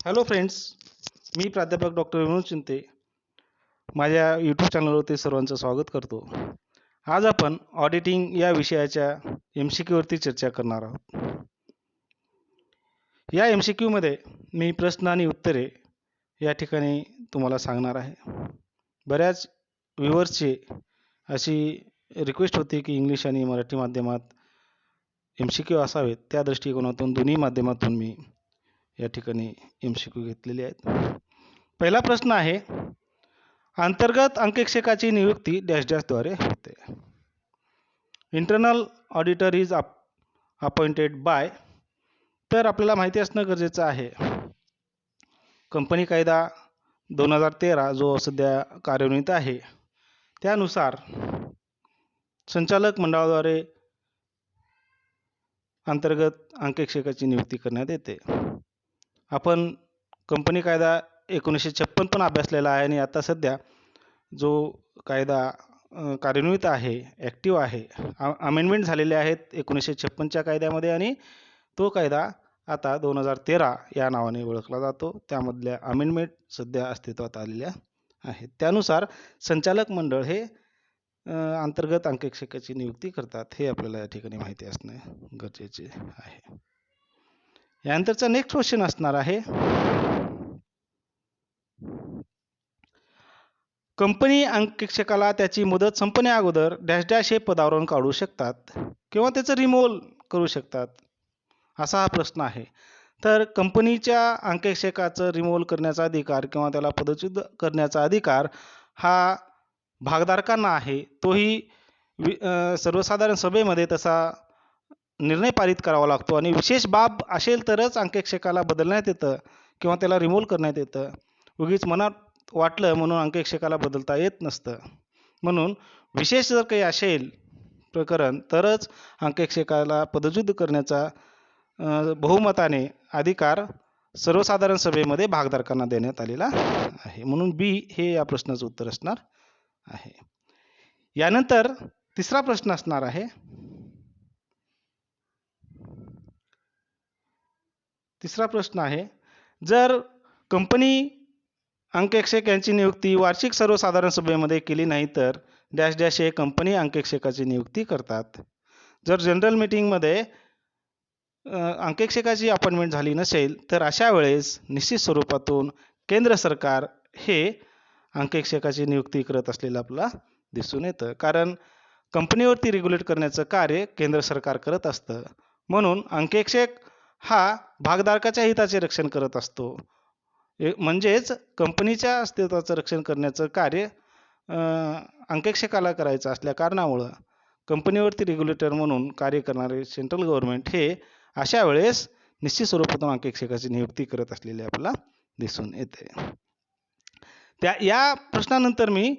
Hello friends, मी प्राध्यापक doctor विनोद चिंते माझ्या YouTube चॅनलवरती सर्वांचं स्वागत करतो. आज आपण ऑडिटिंग या विषयाच्या MCQ वरती चर्चा करणार आहोत. या MCQ मध्ये मी प्रश्न आणि उत्तरे या ठिकाणी तुम्हाला सांगणार आहे. बऱ्याच व्ह्युअर्सची अशी रिक्वेस्ट होती की इंग्लिश आणि मराठी माध्यमात MCQ असावेत. त्या दृष्टिकोनातून दोन्ही माध्यमातून मी या ठिकाणी MCQ घेतलेले आहेत. पहिला प्रश्न आहे, अंतर्गत अंकेक्षकाची नियुक्ती डॅश डॅशद्वारे होते. Internal auditor is appointed by. तर आपल्याला माहिती असणं गरजेचं आहे. कंपनी कायदा 2013 जो सध्या कार्यान्वित आहे त्यानुसार संचालक मंडळाद्वारे अंतर्गत अंकेक्षकाची नियुक्ती करण्यात येते. आपण कंपनी कायदा 1956 पण अभ्यासलेला आहे आणि आता सध्या जो कायदा कार्यान्वित आहे, ॲक्टिव्ह आहे, अमेंडमेंट झालेले आहेत 1956च्या कायद्यामध्ये आणि तो कायदा आता 2013 या नावाने ओळखला जातो. त्यामधल्या अमेंडमेंट सध्या अस्तित्वात आलेल्या आहेत. त्यानुसार संचालक मंडळ हे अंतर्गत अंकेक्षकाची नियुक्ती करतात. हे आपल्याला या ठिकाणी माहिती असणे गरजेचे आहे. यानंतरचा नेक्स्ट क्वेश्चन असणार आहे, कंपनी अंकेक्षकाला त्याची मुदत संपण्या अगोदर डॅश डॅश हे पदावरून काढू शकतात किंवा त्याचं रिमूव्हल करू शकतात, असा हा प्रश्न आहे. तर कंपनीच्या अंकेक्षकाचं रिमूव्हल करण्याचा अधिकार किंवा त्याला पदच्युत करण्याचा अधिकार हा भागधारकांना आहे. तोही सर्वसाधारण सभेमध्ये तसा निर्णय पारित करावा लागतो आणि विशेष बाब असेल तरच अंकेक्षकाला बदलण्यात येतं किंवा त्याला रिमूव्हल करण्यात येतं. उगीच मनात वाटलं म्हणून अंकेक्षकाला बदलता येत नसतं. म्हणून विशेष जर काही असेल प्रकरण तरच अंकेक्षकाला पदच्युत करण्याचा बहुमताने अधिकार सर्वसाधारण सभेमध्ये भागधारकांना देण्यात आलेला आहे. म्हणून बी हे या प्रश्नाचं उत्तर असणार आहे. यानंतर तिसरा प्रश्न असणार आहे, जर कंपनी अंकेक्षक यांची नियुक्ती वार्षिक सर्वसाधारण सभेमध्ये केली नाही तर डॅश डॅश हे कंपनी अंकेक्षकाची नियुक्ती करतात. जर जनरल मीटिंगमध्ये अंकेक्षकाची अपॉइंटमेंट झाली नसेल तर अशा वेळेस निश्चित स्वरूपातून केंद्र सरकार हे अंकेक्षकाची नियुक्ती करत असलेलं आपल्याला दिसून येतं. कारण कंपनीवरती रेग्युलेट करण्याचं कार्य केंद्र सरकार करत असतं. म्हणून अंकेक्षक हा भागधारकाच्या हिताचे रक्षण करत असतो. म्हणजेच कंपनीच्या अस्तित्वाचं रक्षण करण्याचं कार्य अंकेक्षकाला करायचं असल्या कारणामुळं कंपनीवरती रेग्युलेटर म्हणून कार्य करणारे सेंट्रल गव्हर्नमेंट हे अशा वेळेस निश्चित स्वरूपातून अंकेक्षकाची नियुक्ती करत असलेले आपल्याला दिसून येते. या प्रश्नानंतर मी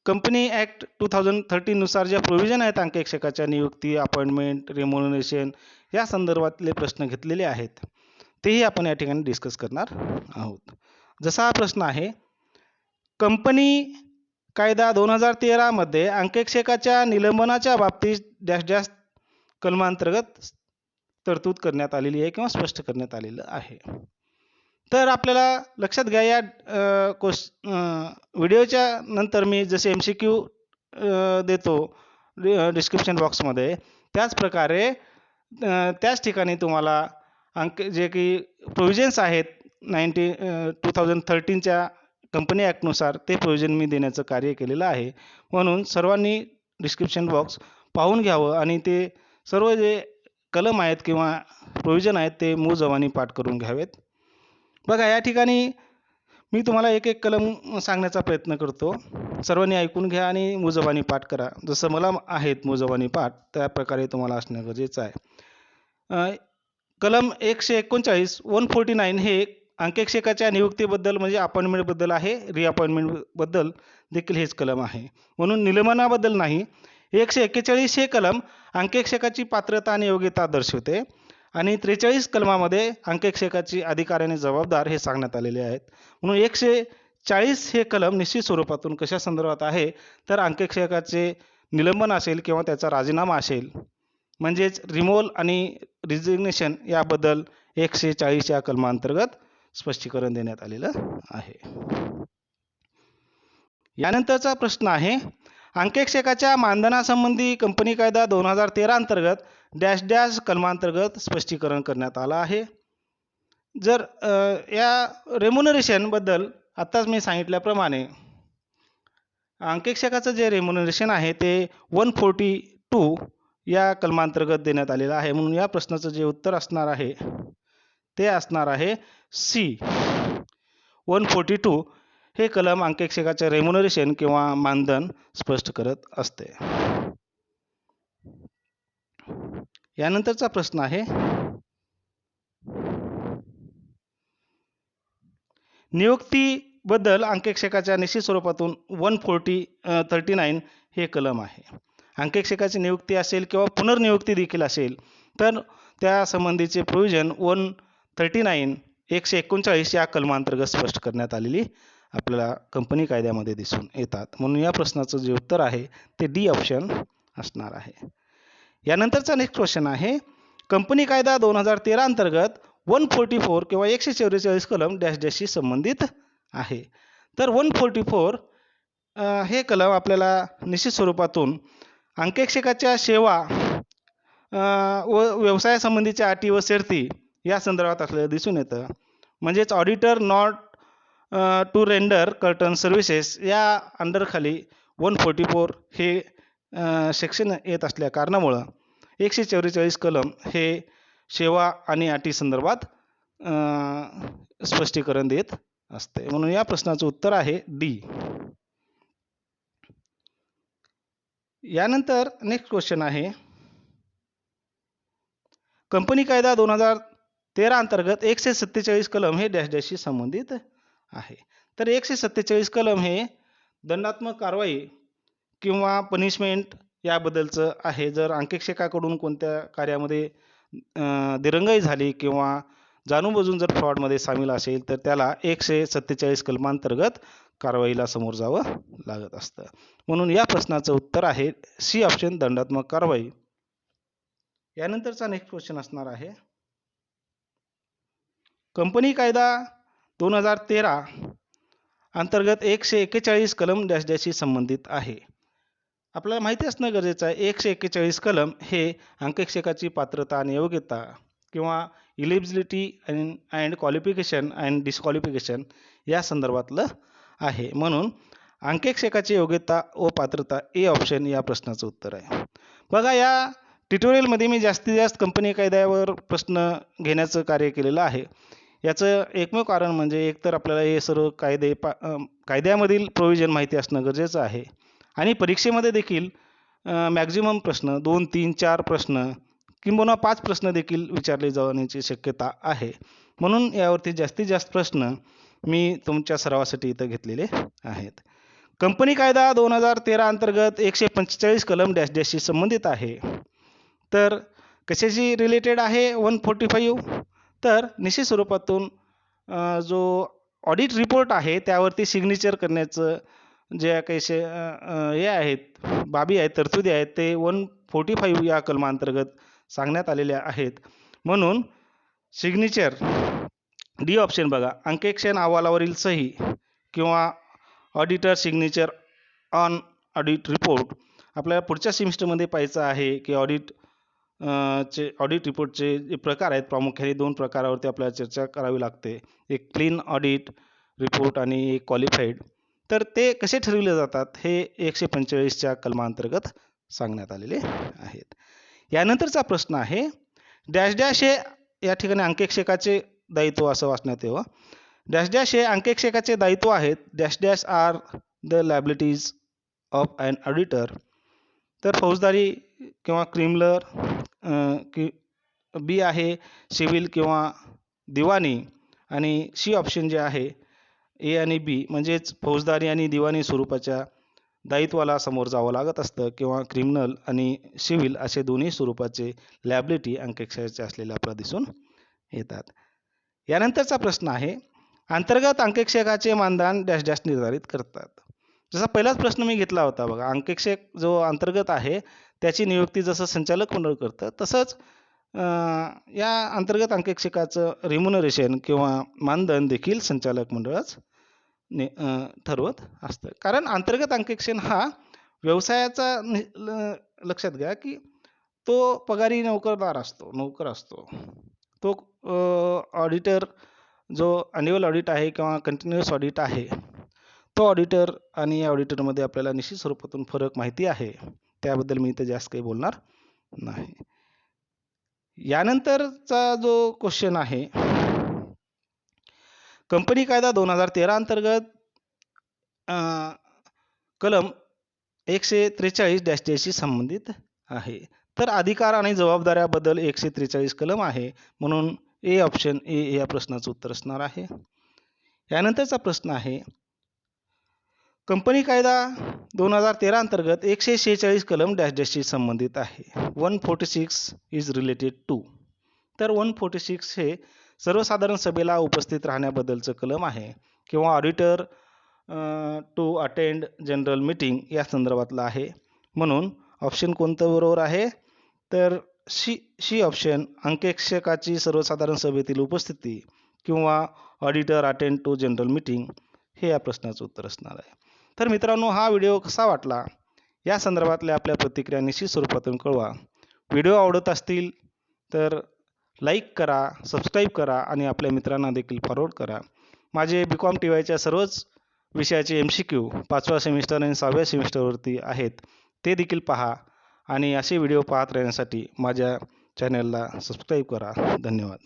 कंपनी ॲक्ट 2013 नुसार ज्या प्रोव्हिजन आहेत अंकेक्षकाच्या नियुक्ती, अपॉइंटमेंट, रेम्युनरेशन या संदर्भातले प्रश्न घेतलेले आहेत तेही आपण या ठिकाणी डिस्कस करणार आहोत. जसा हा प्रश्न आहे, कंपनी कायदा 2013 मध्ये अंकेक्षकाच्या निलंबनाच्या बाबतीत डॅश डॅश कलमांतर्गत तरतूद करण्यात आलेली आहे किंवा स्पष्ट करण्यात आलेलं आहे. तर आपल्याला लक्षात घ्या, या व्हिडिओच्या नंतर मी जसे MCQ देतो डिस्क्रिप्शन बॉक्समध्ये त्याच प्रकारे त्याच ठिकाणी तुम्हाला जे की प्रोव्हिजन्स आहेत 2013च्या कंपनी ॲक्टनुसार ते प्रोव्हिजन मी देण्याचं कार्य केलेलं आहे. म्हणून सर्वांनी डिस्क्रिप्शन बॉक्स पाहून घ्यावं आणि ते सर्व जे कलम आहेत किंवा प्रोव्हिजन आहेत ते मूळजबानी पाठ करून घ्यावेत. बघा, या ठिकाणी मी तुम्हाला एक एक कलम सांगण्याचा प्रयत्न करतो. सर्वांनी ऐकून घ्या आणि मूळजबानी पाठ करा. जसं मला आहेत मूळजबानी पाठ त्या प्रकारे तुम्हाला असणं गरजेचं आहे. कलम 139 149 हे अंकेक्षकाच्या नियुक्तीबद्दल म्हणजे अपॉइंटमेंटबद्दल आहे. रिअपॉइंटमेंटबद्दल देखील हेच कलम आहे, म्हणून निलंबनाबद्दल नाही. 141 हे कलम अंकेक्षकाची पात्रता आणि योग्यता दर्शवते आणि 43 कलमामध्ये अंकेक्षकाची अधिकार आणि जबाबदार हे सांगण्यात आलेले आहेत. म्हणून 140 हे कलम निश्चित स्वरूपातून कशा संदर्भात आहे तर अंकेक्षकाचे निलंबन असेल किंवा त्याचा राजीनामा असेल म्हणजेच रिमूव्हल आणि रिजिग्नेशन याबद्दल 140 या कलमांतर्गत स्पष्टीकरण देण्यात आलेलं आहे. यानंतरचा प्रश्न आहे, अंकेक्षकाच्या मानधनासंबंधी कंपनी कायदा 2013 अंतर्गत डॅश डॅश कलमांतर्गत स्पष्टीकरण करण्यात आलं आहे. जर या रेम्युनरेशन बद्दल आत्ताच मी सांगितल्याप्रमाणे अंकेक्षकाचं जे रेम्युनरेशन आहे ते 142 या कलमांतर्गत देण्यात आलेलं आहे. म्हणून या प्रश्नाचं जे उत्तर असणार आहे ते असणार आहे सी 142. हे कलम अंकेक्षकाचे रेम्युनरेशन किंवा मानधन स्पष्ट करत असते. यानंतरचा प्रश्न आहे, नियुक्तीबद्दल अंकेक्षकाच्या निश्चित स्वरूपातून 139 हे कलम आहे. अंकेक्षकाची नियुक्ती असेल किंवा पुनर्नियुक्ती देखील असेल तर त्या संबंधीचे प्रोव्हिजन 139 139 या कलमांतर्गत स्पष्ट करण्यात आलेली आपल्याला कंपनी कायद्यामध्ये दिसून येतात. म्हणून या प्रश्नाचं जे उत्तर आहे ते डी ऑप्शन असणार आहे. यानंतरचा नेक्स्ट क्वेश्चन आहे, कंपनी कायदा 2013 अंतर्गत 144 किंवा 144 कलम डॅश डॅशशी संबंधित आहे. तर 144 हे कलम आपल्याला निश्चित स्वरूपातून अंकेक्षकाच्या सेवा व व्यवसायासंबंधीच्या अटी व शर्ती या संदर्भात असलेलं दिसून येतं. म्हणजेच auditor not to render certain services या अंडरखाली 144 हे सेक्शन येत असल्या कारणामुळं 144 कलम हे सेवा आणि अटी संदर्भात स्पष्टीकरण देत असते. म्हणून या प्रश्नाचं उत्तर आहे डी. यानंतर नेक्स्ट क्वेश्चन आहे, कंपनी कायदा 2013 अंतर्गत 147 कलम हे डॅश डॅशशी संबंधित आहे. तर 147 कलम हे दंडात्मक कारवाई किंवा पनिशमेंट याबद्दलचं आहे. जर अंकेक्षकाकडून कोणत्या कार्यामध्ये दिरंगाई झाली किंवा जाणूनबुजून जर फ्रॉडमध्ये सामील असेल तर त्याला 147 कलमांतर्गत कारवाईला समोर जावं लागत असतं. म्हणून या प्रश्नाचं उत्तर आहे सी ऑप्शन, दंडात्मक कारवाई. यानंतरचा नेक्स्ट क्वेश्चन असणार आहे, कंपनी कायदा 2013 अंतर्गत 141 कलम डॅश डॅशशी संबंधित आहे. आपल्याला माहिती असणं गरजेचं आहे 141 कलम हे अंकेक्षकाची पात्रता आणि योग्यता किंवा eligibility and qualification and disqualification या संदर्भातलं आहे. म्हणून अंकेक्षकाची योग्यता व पात्रता ए ऑप्शन या प्रश्नाचं उत्तर आहे. बघा, या ट्युटोरियलमध्ये मी जास्तीत जास्त कंपनी कायद्यावर प्रश्न घेण्याचं कार्य केलेलं आहे. याचं एकमेव कारण म्हणजे एकतर आपल्याला हे सर्व कायद्यामधील प्रोव्हिजन माहिती असणं गरजेचं आहे आणि परीक्षेमध्ये देखील मॅक्झिमम प्रश्न 2, 3, 4 प्रश्न किंबहुना 5 प्रश्न देखील विचारले जाण्याची शक्यता आहे. म्हणून यावरती जास्तीत जास्त प्रश्न मी तुमच्या सरावासाठी इथं घेतलेले आहेत. कंपनी कायदा 2013 अंतर्गत 145 कलम डॅश डॅशशी संबंधित आहे. तर कशाशी रिलेटेड आहे 145? तर निश्चित स्वरूपातून जो ऑडिट रिपोर्ट आहे त्यावरती सिग्नेचर करण्याचं जे काही हे आहेत बाबी आहेत, तरतुदी आहेत, ते 145 या कलमांतर्गत सांगण्यात आलेल्या आहेत. म्हणून सिग्नेचर डी ऑप्शन बघा, अंकेक्षण अहवालावरील सही किंवा auditor signature on audit report. आपल्याला पुढच्या सेमिस्टरमध्ये पाहायचं आहे की ऑडिट रिपोर्टचे जे प्रकार आहेत, प्रामुख्याने 2 प्रकारावरती आपल्याला चर्चा करावी लागते. एक क्लीन ऑडिट रिपोर्ट आणि एक क्वालिफाईड. तर ते कसे ठरविले जातात हे 145च्या कलमांतर्गत सांगण्यात आलेले आहेत. यानंतरचा प्रश्न आहे, डॅश डॅश हे या ठिकाणी अंकेक्षकाचे दायित्व असं वाचण्यात यावं. डॅश डॅश हे अंकेक्षकाचे दायित्व आहेत. Dash dash are the liabilities of an auditor. तर फौजदारी किंवा क्रिमिनल, बी आहे सिव्हिल किंवा दिवाणी, आणि सी ऑप्शन जे आहे ए आणि बी म्हणजेच फौजदारी आणि दिवाणी स्वरूपाच्या दायित्वाला समोर जावं लागत असतं किंवा क्रिमिनल आणि सिव्हिल असे दोन्ही स्वरूपाचे लायबिलिटी अंकेक्षकाचे असलेले आपल्याला दिसून येतात. यानंतरचा प्रश्न आहे, अंतर्गत अंकेक्षकाचे मानधन डॅश डॅश निर्धारित करतात. जसा पहिलाच प्रश्न मी घेतला होता बघा, अंकेक्षक जो अंतर्गत आहे त्याची नियुक्ती जसं संचालक मंडळ करतं तसंच या अंतर्गत अंकेक्षकाचं रिम्युनरेशन किंवा मानधन देखील संचालक मंडळच ठरवत असतं. कारण अंतर्गत अंकेक्षण हा व्यवसायाचा लक्षात घ्या की तो पगारी नोकर असतो. तो ऑडिटर जो ॲन्युअल ऑडिट आहे किंवा कंटिन्युअस ऑडिट आहे, तो ऑडिटर आणि या ऑडिटरमध्ये आपल्याला निश्चित स्वरूपातून फरक माहिती आहे. त्याबद्दल मी इथे जास्त काही बोलणार नाही. यानंतरचा जो क्वेश्चन आहे, कंपनी कायदा 2013 अंतर्गत कलम 143-शी संबंधित आहे. तर अधिकार आणि जबाबदाऱ्याबद्दल 143 कलम आहे, म्हणून ऑप्शन ए या प्रश्नाचं उत्तर असणार आहे. यानंतरचा प्रश्न आहे, कंपनी कायदा 2013 अंतर्गत 146 कलम शी संबंधित आहे. 146 इज रिलेटेड टू. तर 146 हे सर्वसाधारण सभेला उपस्थित राहण्याबद्दलचं कलम आहे किंवा auditor to attend general meeting या संदर्भातलं आहे. म्हणून ऑप्शन कोणतं बरोबर आहे, तर सी ऑप्शन, अंकेक्षकाची सर्वसाधारण सभेतील उपस्थिती किंवा auditor attend to general meeting, हे या प्रश्नाचं उत्तर असणार आहे. तर मित्रांनो, हा व्हिडिओ कसा वाटला या संदर्भातल्या आपल्या प्रतिक्रिया निश्चित स्वरूपातून कळवा. व्हिडिओ आवडत असतील तर लाईक करा, सबस्क्राईब करा आणि आपल्या मित्रांना देखील फॉरवर्ड करा. माझे BCom TYच्या सर्वच विषयाचे MCQ 5व्या सेमिस्टर आणि 6व्या सेमिस्टरवरती आहेत, ते देखील पहा आणि असे व्हिडिओ पाहत राहण्यासाठी माझ्या चॅनलला सबस्क्राईब करा. धन्यवाद.